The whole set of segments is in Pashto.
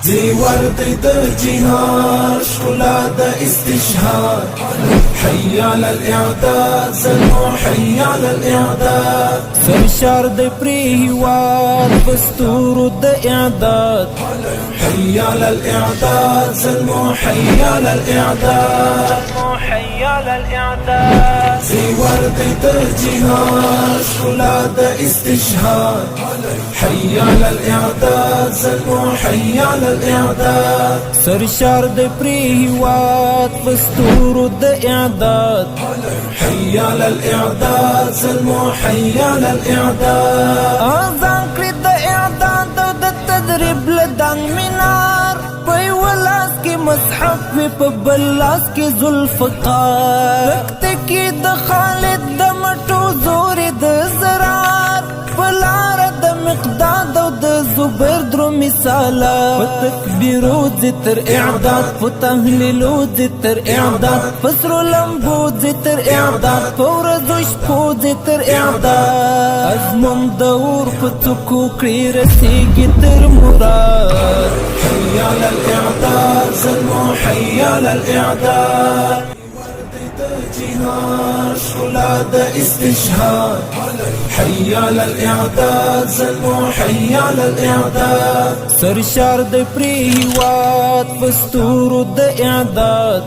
زیور دی د جهاد ښکلا د استشهاد حي على الاعداد زلمو حي على الاعداد سرشار د پری هیواد پستورو د اعداد حي على الاعداد زلمو حي على الاعداد حي على الاعداد زیور دی د جهاد ښکلا د استشهاد حي على الاعداد زلمو حي على الاعداد سرشار د پری هیواد پستورو د اعداد حي على الاعداد زلمو حي على الاعداد اذان کړی د اعداد او د تدریب لدان مینار په ولاس کې مصحف په بل لاس کې ذوالفقار تکي د خالد د مټو زور د زرار پلار د مقداد او د زبیر درو مثالا تکبیرو ذتر اعداد فتحلیلو ذتر اعداد فسر لمبو ذتر اعداد فورزو شپو ذتر اعداد ازمون دور فتکو کړی رسیږي تر مراد حي على الاعداد زلمو حي على الاعداد جهاد ښکلا د استشهاد حي على الاعداد زلمو حي على الاعداد سرشار د پری هیواد پستورو د اعداد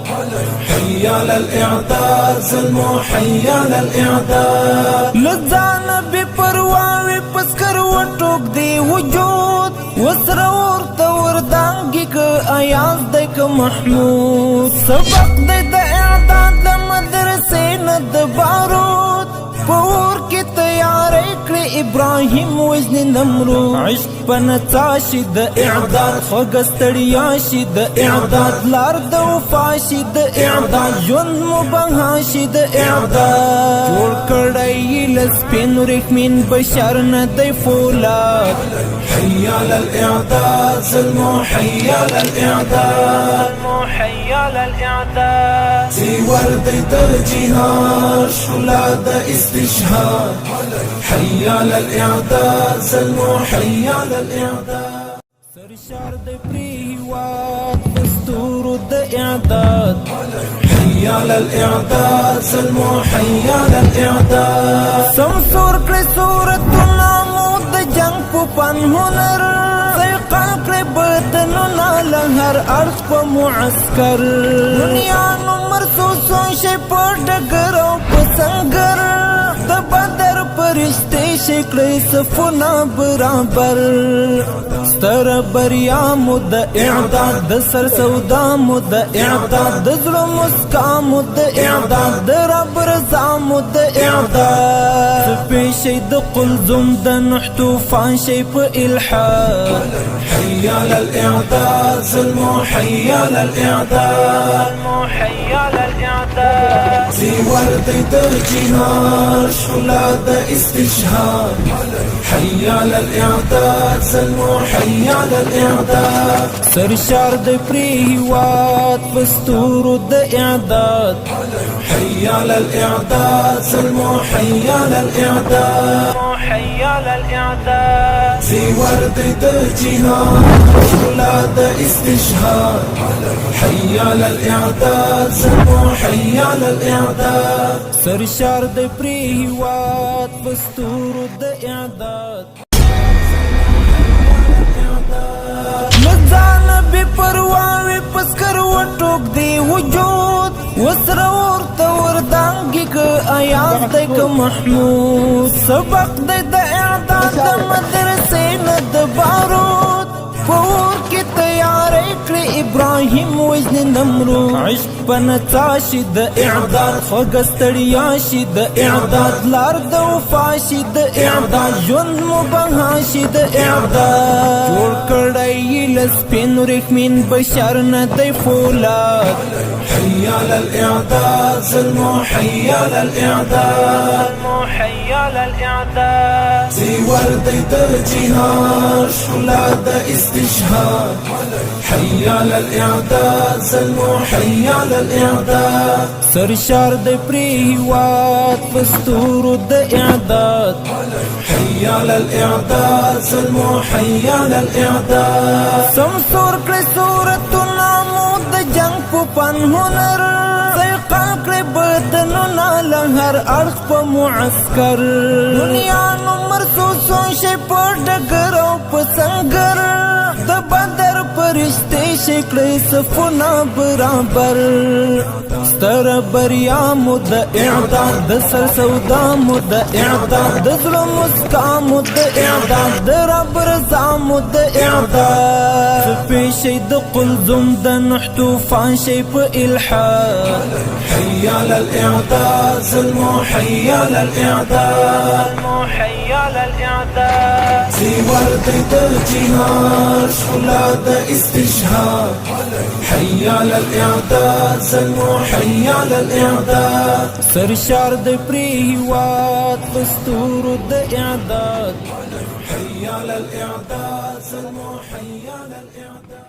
حي على الاعداد زلمو حي على الاعداد لزان بی پرواوی پسکر وټوک دی وجود وسره ورته وردانګي ک ایاز د ک محمود سبق د اعداد د مدرسې نه د بارود پور کې تیارې کړې ابراهیم وزن نمرود عشق پنڅا شي د اعداد خوګستړیا شي د اعداد لار د وفا شي د اعداد ژوند مبها شي د اعداد جوړ کړی لسپین رحمین بشر نه دی فولاد حي على الاعداد زلمو حي على الاعداد حي على الاعداد زیور دی د جهاد ښکلا د استشهاد حي على الاعداد زلمو حي على الاعداد سرشار د پری هیواد پستورو د اعداد حي على الاعداد زلمو حي على الاعداد سمسور کړی صورتونه مو د جنگ په پن هنر سیقان کړی بدنونه له هر اړخ په معسکر دنیا نو مرسوسو شي په ډګر او په سنګر د بدر پرشتې شي کړی صفونه برابر ستر بریا مو د اعداد د سر سودا مو د اعداد د زړه مسکا مو د اعداد د رب رضا مو د اعداد سپیشي د قلزم د نوح طوفان شي په الحاد حي على الاعداد زلمو حي على الاعداد حي على الاعداد زیور دی د جهاد ښکلا د استشهاد حي على الاعداد زلمو حي على الاعداد سرشار د پری هیواد پستورو د اعداد حي على الاعداد زلمو حي على الاعداد حي على الاعداد زیور دی د جهاد ښکلا د استشهاد حي على الاعداد زلمو حي على الاعداد سرشار د پری هیواد پستورو د اعداد لزان بی پرواوی پسکر وټوک دی وجود وسره ورته وردانګي ک ایاز د ک محمود سبق د اعداد د مدرسې نه د بارود پور کې تیارې کړې ابراهیم وزن نمرود عشق پنڅا شي د اعداد خوګستړیا شي د اعداد لار د وفا شي د اعداد ژوند مبها شي د اعداد جوړ کړی لسپین رحمین بشر نه دی فولاد حي على الاعداد زلمو حي على الاعداد حي على الاعداد زیور دی د جهاد ښکلا د استشهاد حي على الاعداد زلمو حي على الاعداد سرشار د پری هیواد پستورو د اعداد حي حي على الإعداد سلموا حي على الإعداد سمسور کړی صورتونه مو د جنگ په پن هنر سیقل کړی بدنونه له هر اړخ په معسکر دنیا نو مرسوسو شي په ډګر او په سنګر د بدر پرشتې شي کړی صفونه برابر ستر بریا مو د اعداد د سر سودا مو د اعداد د زړه مسکا مو د اعداد د رب رضا مو د اعداد سپې شي د قلزم د نوح طوفان شي په الحاد حي على الإعداد سلموا حي على الإعداد حي على الاعداد زیور دی د جهاد ښکلا د استشهاد حي على الإعداد سلموا حي على الإعداد سرشار د پری هیواد پستورو د اعداد حي على الإعداد سلموا حي على الإعداد